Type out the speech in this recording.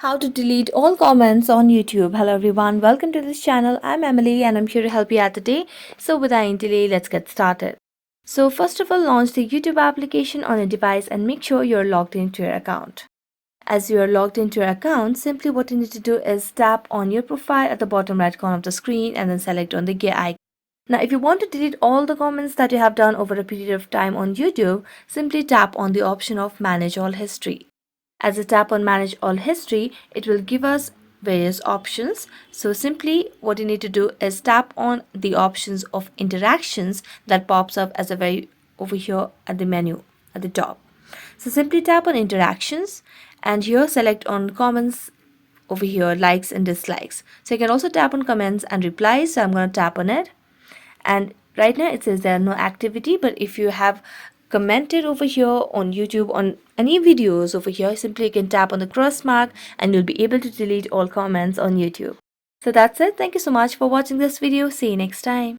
How to delete all comments on YouTube. Hello everyone, welcome to this channel. I'm Emily and I'm here to help you out today. So without any delay, let's get started. So first of all, launch the YouTube application on a device and make sure you're logged into your account. As you are logged into your account, simply what you need to do is tap on your profile at the bottom right corner of the screen and then select on the gear icon. Now, if you want to delete all the comments that you have done over a period of time on YouTube, simply tap on the option of Manage All History. As a tap on Manage All History, it will give us various options. So simply what you need to do is tap on the options of interactions that pops up as a very over here at the menu at the top. So simply tap on interactions and here select on comments over here, likes and dislikes. So you can also tap on comments and replies. So I'm going to tap on it, and right now it says there are no activity, but if you have commented over here on YouTube on any videos over here, simply you can tap on the cross mark and you'll be able to delete all comments on YouTube. So that's it. Thank you so much for watching this video. See you next time.